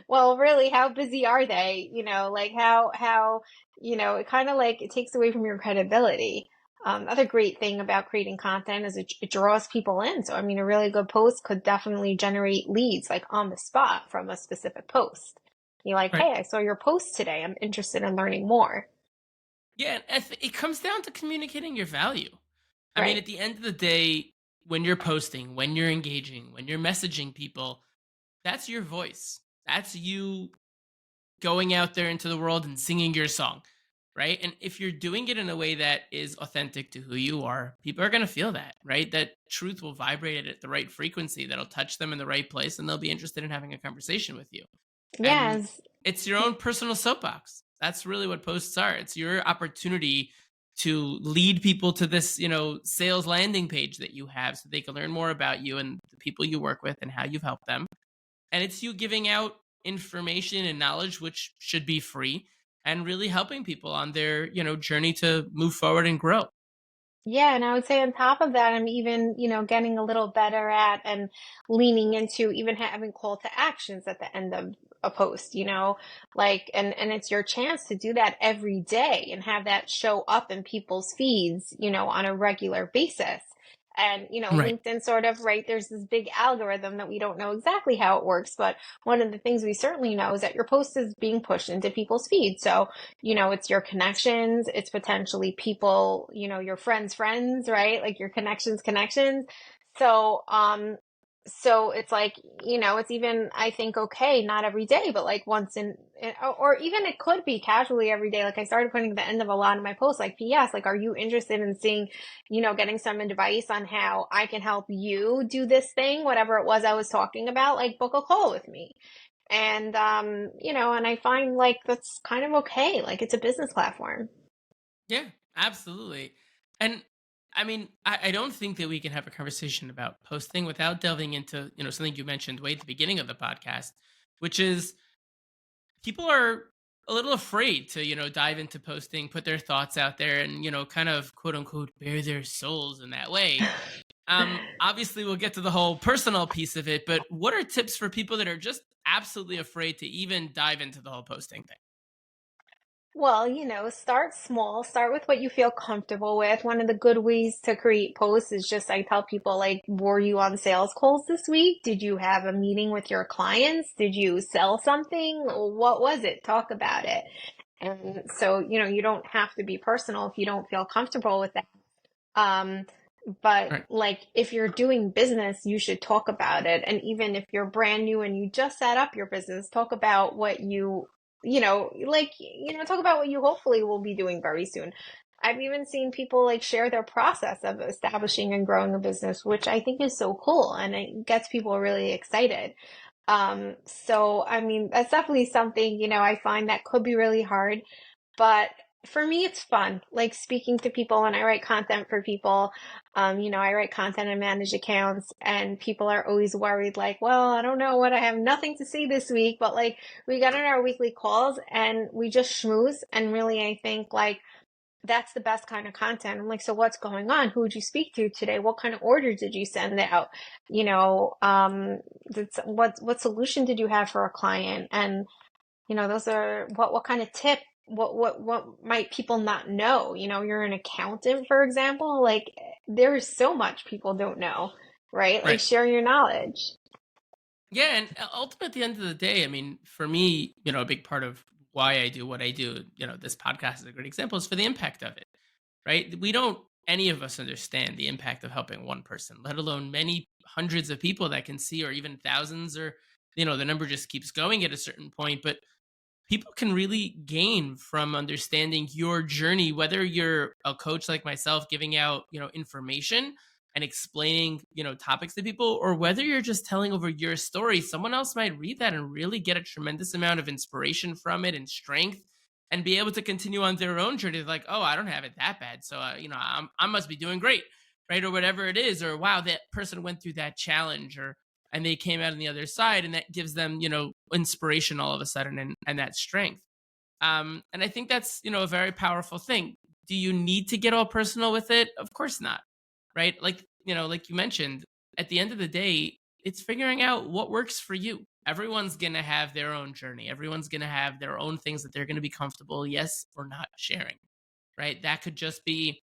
well, really, how busy are they? Like it kind of like it takes away from your credibility. Other great thing about creating content is it draws people in. So, I mean, a really good post could definitely generate leads like on the spot from a specific post. You're like, Right. hey, I saw your post today. I'm interested in learning more. Yeah, and it comes down to communicating your value. I mean, Right. at the end of the day, when you're posting, when you're engaging, when you're messaging people, that's your voice. That's you going out there into the world and singing your song, right? And if you're doing it in a way that is authentic to who you are, people are going to feel that, right? That truth will vibrate at the right frequency that'll touch them in the right place and they'll be interested in having a conversation with you. And Yes. it's your own personal soapbox. That's really what posts are. It's your opportunity to lead people to this, sales landing page that you have so they can learn more about you and the people you work with and how you've helped them. And it's you giving out information and knowledge which should be free and really helping people on their, journey to move forward and grow. Yeah, and I would say on top of that, I'm even, getting a little better at and leaning into even having call to actions at the end of a post, like, and it's your chance to do that every day and have that show up in people's feeds, on a regular basis. And, Right. LinkedIn sort of, right, there's this big algorithm that we don't know exactly how it works, but one of the things we certainly know is that your post is being pushed into people's feeds. So, it's your connections, it's potentially people, your friends, right? Like your connections. So, so it's like, it's even, I think, okay, not every day, but like once or even it could be casually every day. Like I started putting at the end of a lot of my posts, like PS, like, are you interested in seeing, getting some advice on how I can help you do this thing, whatever it was I was talking about, like book a call with me. And, and I find like that's kind of okay. Like it's a business platform. Yeah, absolutely. And I mean, I don't think that we can have a conversation about posting without delving into, something you mentioned way at the beginning of the podcast, which is people are a little afraid to, dive into posting, put their thoughts out there and, kind of quote unquote bare their souls in that way. Obviously we'll get to the whole personal piece of it, but what are tips for people that are just absolutely afraid to even dive into the whole posting thing? Well, start small, start with what you feel comfortable with. One of the good ways to create posts is just I tell people, like, were you on sales calls this week? Did you have a meeting with your clients? Did you sell something? What was it? Talk about it. And so, you don't have to be personal if you don't feel comfortable with that. Um, but Right. like if you're doing business, you should talk about it. And even if you're brand new and you just set up your business, talk about what talk about what you hopefully will be doing very soon. I've even seen people like share their process of establishing and growing a business, which I think is so cool and it gets people really excited. So I mean, that's definitely something, I find that could be really hard. But for me, it's fun, like speaking to people when I write content for people. I write content and manage accounts, and people are always worried, like, well, I don't know what, I have nothing to say this week, but like we got on our weekly calls and we just schmooze. And really, I think like that's the best kind of content. I'm like, so what's going on? Who would you speak to today? What kind of orders did you send out? What solution did you have for a client? And those are what kind of tip, what might people not know? You're an accountant, for example, like there is so much people don't know, right? Like Right. share your knowledge. Yeah, and ultimately, at the end of the day, I mean, for me, a big part of why I do what I do, this podcast is a great example, is for the impact of it, right? We don't, any of us understand the impact of helping one person, let alone many hundreds of people that can see, or even thousands, or, the number just keeps going at a certain point. But people can really gain from understanding your journey, whether you're a coach like myself giving out information and explaining topics to people, or whether you're just telling over your story. Someone else might read that and really get a tremendous amount of inspiration from it and strength, and be able to continue on their own journey. Like, oh, I don't have it that bad, so I must be doing great, right? Or whatever it is, or wow, that person went through that challenge, or and they came out on the other side, and that gives them inspiration all of a sudden, and that strength. And I think that's a very powerful thing. Do you need to get all personal with it? Of course not, right? Like like you mentioned, at the end of the day, it's figuring out what works for you. Everyone's gonna have their own journey, everyone's gonna have their own things that they're gonna be comfortable, yes or not, sharing, right? That could just be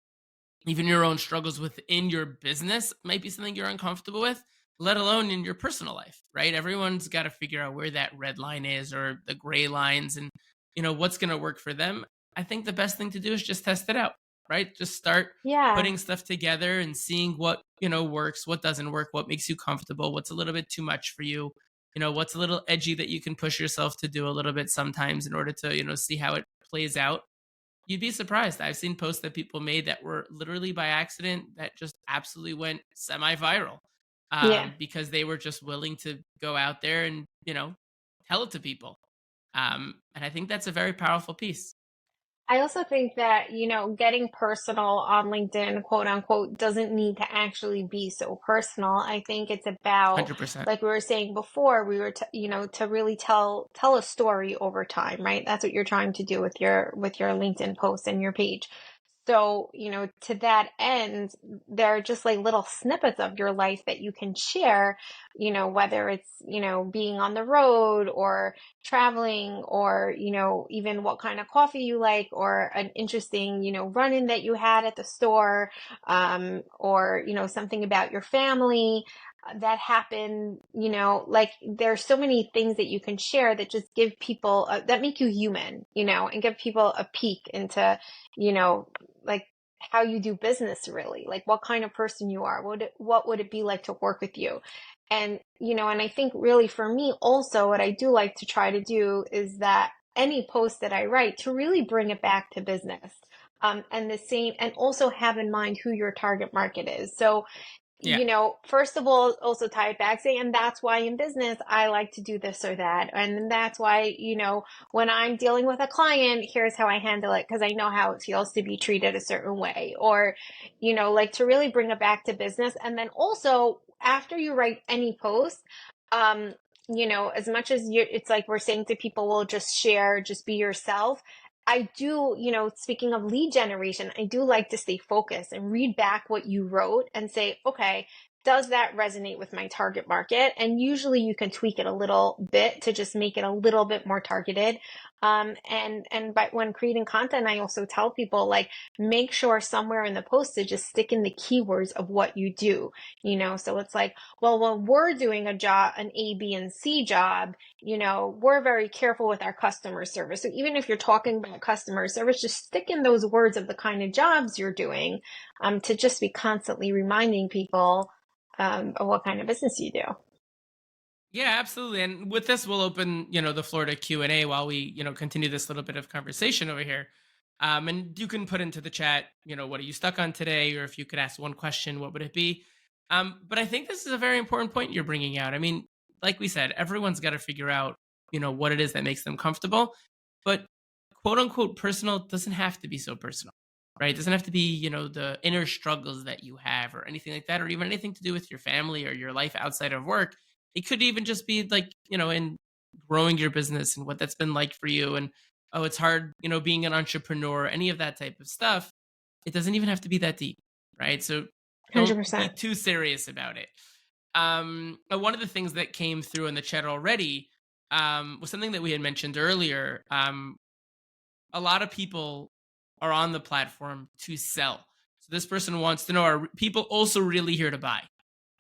even your own struggles within your business might be something you're uncomfortable with, let alone in your personal life, right? Everyone's got to figure out where that red line is, or the gray lines, and what's going to work for them. I think the best thing to do is just test it out, right? Just start Yeah. putting stuff together and seeing what works, what doesn't work, what makes you comfortable, what's a little bit too much for you, what's a little edgy that you can push yourself to do a little bit sometimes in order to see how it plays out. You'd be surprised. I've seen posts that people made that were literally by accident that just absolutely went semi-viral, Yeah. because they were just willing to go out there and tell it to people. And I think that's a very powerful piece. I also think that, getting personal on LinkedIn, quote unquote, doesn't need to actually be so personal. I think it's about, 100%. like we were saying before, we were, to really tell a story over time, right? That's what you're trying to do with your LinkedIn post and your page. So, to that end, there are just like little snippets of your life that you can share, whether it's, being on the road or traveling, or, even what kind of coffee you like, or an interesting, run-in that you had at the store, or, something about your family that happened, like there's so many things that you can share that just give people, that make you human, and give people a peek into, like how you do business really, like what kind of person you are, what would it be like to work with you. And and I think really for me also what I do like to try to do is that any post that I write to really bring it back to business, and the same, and also have in mind who your target market is. So Yeah. first of all, also tie it back, say, and that's why in business, I like to do this or that. And that's why, when I'm dealing with a client, here's how I handle it because I know how it feels to be treated a certain way. Or, like to really bring it back to business. And then also, after you write any post, um, as much as it's like we're saying to people, well, just share, just be yourself. I do, speaking of lead generation, I do like to stay focused and read back what you wrote and say, okay, does that resonate with my target market? And usually you can tweak it a little bit to just make it a little bit more targeted. And by when creating content, I also tell people like make sure somewhere in the post to just stick in the keywords of what you do. So it's like, well, when we're doing a job, an A, B, and C job, we're very careful with our customer service. So even if you're talking about customer service, just stick in those words of the kind of jobs you're doing, to just be constantly reminding people of what kind of business you do. Yeah, absolutely. And with this, we'll open, the floor to Q&A while we, continue this little bit of conversation over here. And you can put into the chat, what are you stuck on today? Or if you could ask one question, what would it be? But I think this is a very important point you're bringing out. I mean, like we said, everyone's got to figure out, what it is that makes them comfortable. But quote unquote personal doesn't have to be so personal, right? It doesn't have to be, the inner struggles that you have or anything like that, or even anything to do with your family or your life outside of work. It could even just be like, in growing your business and what that's been like for you. And, oh, it's hard, being an entrepreneur, any of that type of stuff. It doesn't even have to be that deep, right? So don't be 100%. too serious about it. One of the things that came through in the chat already was something that we had mentioned earlier. A lot of people are on the platform to sell. So this person wants to know, are people also really here to buy?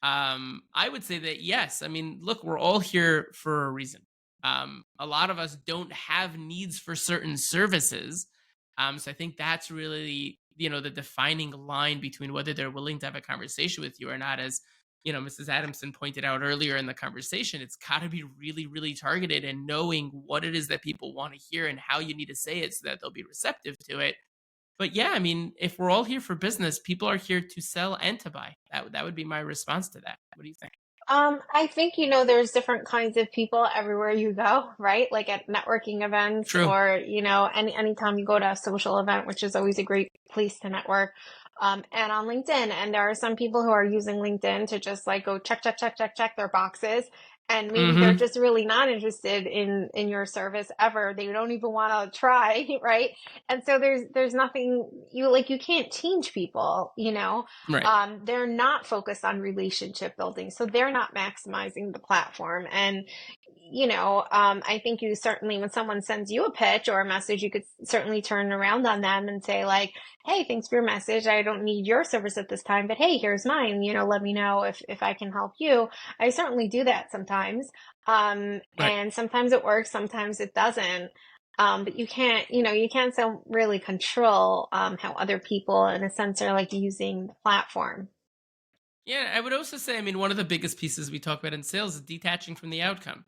I would say that yes. I mean, look, we're all here for a reason. A lot of us don't have needs for certain services. So I think that's really, the defining line between whether they're willing to have a conversation with you or not. As Mrs. Adamson pointed out earlier in the conversation, it's got to be really, really targeted and knowing what it is that people want to hear and how you need to say it so that they'll be receptive to it. But yeah, I mean, if we're all here for business, people are here to sell and to buy. That would be my response to that. What do you think? I think, there's different kinds of people everywhere you go, right? Like at networking events True. or, anytime you go to a social event, which is always a great place to network. And on LinkedIn. And there are some people who are using LinkedIn to just like go check, check, check, check, check their boxes. And maybe they're Mm-hmm. just really not interested in your service ever. They don't even want to try, right? And so there's nothing you can't change people. Right. They're not focused on relationship building, so they're not maximizing the platform. And I think you certainly, when someone sends you a pitch or a message, you could certainly turn around on them and say like, hey, thanks for your message, I don't need your service at this time, but hey, here's mine, let me know if I can help you. I certainly do that sometimes. Right. And sometimes it works, sometimes it doesn't. But you can't so really control how other people, in a sense, are like using the platform. Yeah, I would also say, I mean, one of the biggest pieces we talk about in sales is detaching from the outcome.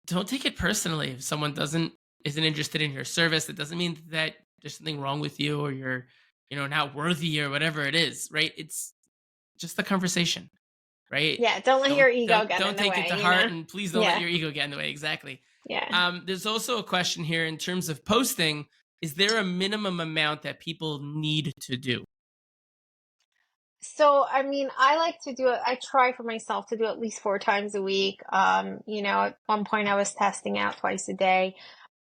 Don't take it personally if someone isn't interested in your service. It doesn't mean that there's something wrong with you or you're, not worthy or whatever it is, right? It's just a conversation, right? Yeah, don't let Don't your ego don't get in don't the take it to way. heart, and please don't let Yeah, your ego get in the way. Exactly. yeah. There's also a question here in terms of posting. Is there a minimum amount that people need to do? So, I mean, I like to do it. I try for myself to do at least 4 times a week. At one point I was testing out twice a day.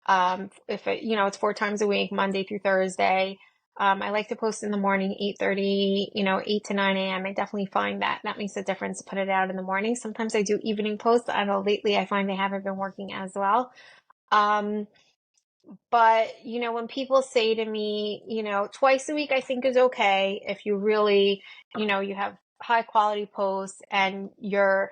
If it's 4 times a week, Monday through Thursday. I like to post in the morning, 8:30, 8 to 9 a.m. I definitely find that makes a difference to put it out in the morning. Sometimes I do evening posts. I know lately I find they haven't been working as well. Um, but, when people say to me, twice a week, I think is okay if you really, you have high quality posts and you're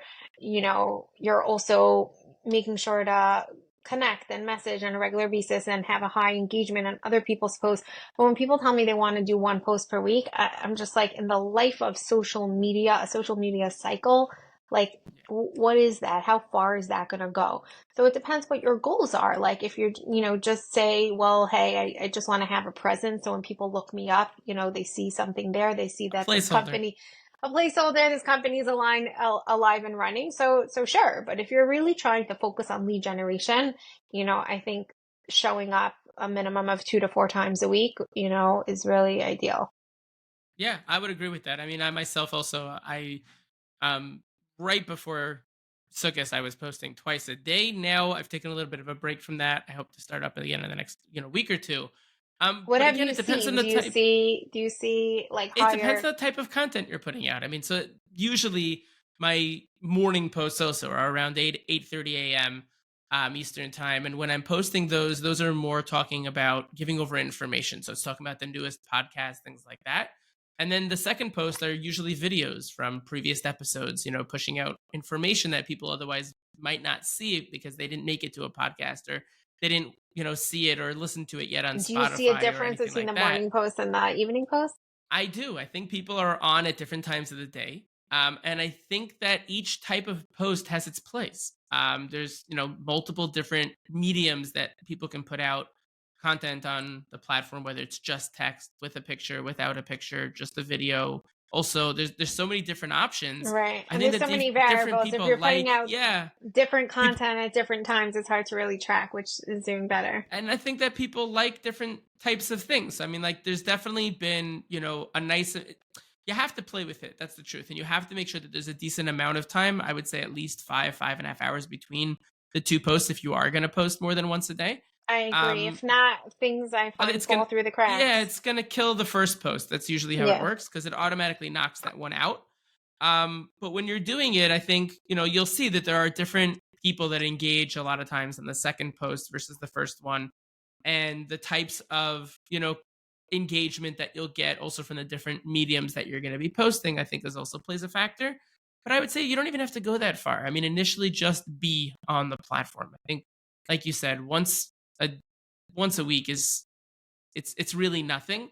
also making sure to connect and message on a regular basis and have a high engagement on other people's posts. But when people tell me they want to do one post per week, I'm just like, in the life of social media, a social media cycle, like, what is that? How far is that going to go? So it depends what your goals are. Like if you're, just say, well, hey, I just want to have a presence. So when people look me up, they see something there. They see A that this placeholder. company, a placeholder, this company is alive and running. So sure. But if you're really trying to focus on lead generation, I think showing up a minimum of 2 to 4 times a week, is really ideal. Yeah, I would agree with that. I mean, I myself also, um, right before Sukkot, I was posting twice a day. Now I've taken a little bit of a break from that. I hope to start up again in the next, week or two. What But have again, you it depends on seen? the type. Do you see like It depends higher? on the type of content you're putting out. I mean, so usually my morning posts also are around 8:30 a.m. Eastern time, and when I'm posting those are more talking about giving over information. So it's talking about the newest podcast, things like that. And then the second post are usually videos from previous episodes, pushing out information that people otherwise might not see because they didn't make it to a podcast or they didn't, see it or listen to it yet on Do you see a Spotify or difference anything between the like that. morning post and the evening post? I do. I think people are on at different times of the day. And I think that each type of post has its place. There's, multiple different mediums that people can put out content on the platform, whether it's just text with a picture, without a picture, just a video. Also, there's so many different options. Right. I And think there's that so many different variables. If people you're putting like, out yeah, different people, content at different times, it's hard to really track which is doing better. and I think that people like different types of things. I mean, like, there's definitely been, a nice. You have to play with it. That's the truth, and you have to make sure that there's a decent amount of time. I would say at least 5.5 hours between the two posts if you are going to post more than once a day. I agree. Um, If not, things I find it's fall gonna, through the yeah, cracks. it's gonna kill the first post. That's usually how it Yeah. works because it automatically knocks that one out. But when you're doing it, I think you'll see that there are different people that engage a lot of times in the second post versus the first one, and the types of engagement that you'll get also from the different mediums that you're going to be posting. I think this also plays a factor. But I would say you don't even have to go that far. I mean, initially just be on the platform. I think, like you said, a once a week is it's really nothing.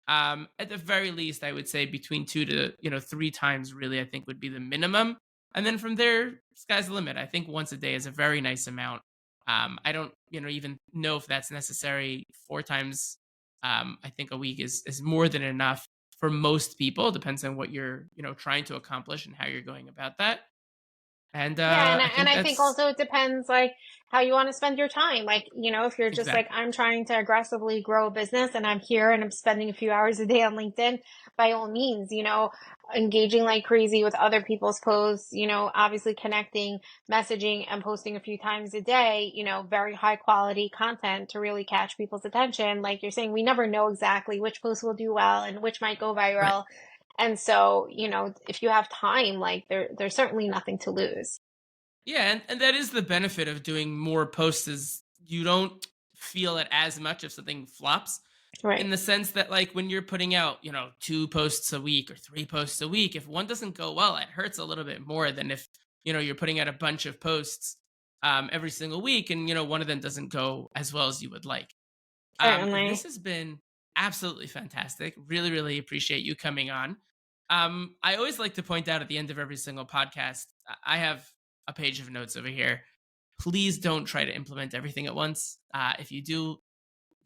At the very least, I would say between 2 to 3 times really, I think would be the minimum. And then from there, sky's the limit. I think once a day is a very nice amount. I don't, even know if that's necessary 4 times. I think a week is more than enough for most people. Depends on what you're, trying to accomplish and how you're going about that. And Yeah, I and think I think that's also it depends like how you want to spend your time. Like, if you're just like exactly I'm trying to aggressively grow a business and I'm here and I'm spending a few hours a day on LinkedIn, by all means, engaging like crazy with other people's posts, obviously connecting, messaging and posting a few times a day, very high quality content to really catch people's attention. Like you're saying, we never know exactly which post will do well and which might go right. viral. And so, if you have time, like there's certainly nothing to lose. Yeah, and that is the benefit of doing more posts is you don't feel it as much if something flops in Right. the sense that like when you're putting out, 2 posts a week or 3 posts a week, if one doesn't go well, it hurts a little bit more than if, you're putting out a bunch of posts every single week and, one of them doesn't go as well as you would like. This Certainly. has been absolutely fantastic. Really, really appreciate you coming on. I always like to point out at the end of every single podcast, I have a page of notes over here. Please don't try to implement everything at once. If you do,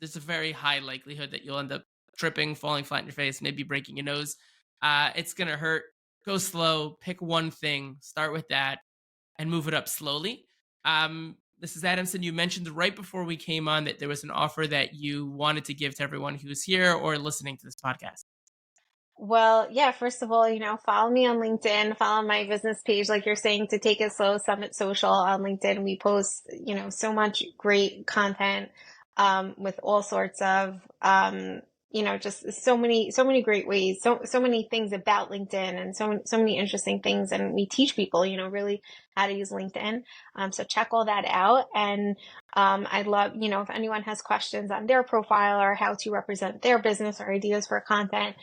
there's a very high likelihood that you'll end up tripping, falling flat in your face, maybe breaking your nose. It's going to hurt. Go slow, pick one thing, start with that, and move it up slowly. This is Adamson. You mentioned right before we came on that there was an offer that you wanted to give to everyone who's here or listening to this podcast. Well, yeah, first of all, follow me on LinkedIn, follow my business page, like you're saying, to take it slow, Summit Social on LinkedIn. We post, so much great content, with all sorts of, just so many great ways, so many things about LinkedIn and so many interesting things. And we teach people, really how to use LinkedIn. So check all that out. And, I'd love, if anyone has questions on their profile or how to represent their business or ideas for content,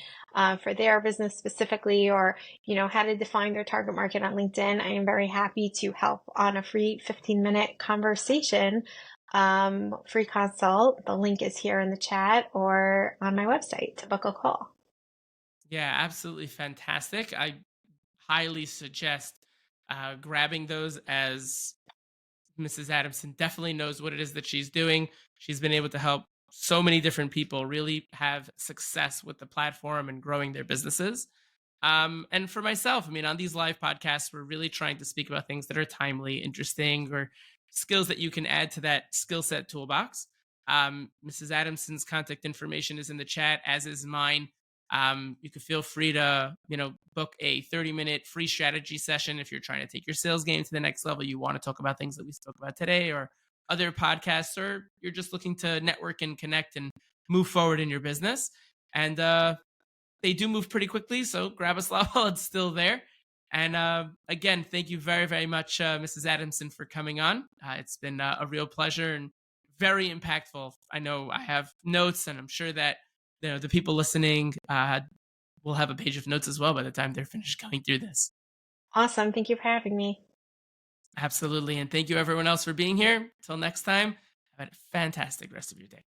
for their business specifically, or, how to define their target market on LinkedIn, I am very happy to help on a free 15-minute conversation, free consult. The link is here in the chat or on my website to book a call. Yeah, absolutely fantastic. I highly suggest grabbing those as Mrs. Adamson definitely knows what it is that she's doing. She's been able to help so many different people really have success with the platform and growing their businesses. And for myself, I mean, on these live podcasts, we're really trying to speak about things that are timely, interesting, or skills that you can add to that skill set toolbox. Mrs. Adamson's contact information is in the chat, as is mine. You can feel free to, book a 30-minute free strategy session if you're trying to take your sales game to the next level. You want to talk about things that we spoke about today or other podcasts, or you're just looking to network and connect and move forward in your business. And they do move pretty quickly, so grab a slot while it's still there. And again, thank you very, very much, Mrs. Adamson, for coming on. It's been a real pleasure and very impactful. I know I have notes, and I'm sure that the people listening will have a page of notes as well by the time they're finished going through this. Awesome. Thank you for having me. Absolutely, and thank you everyone else for being here. Till next time, have a fantastic rest of your day.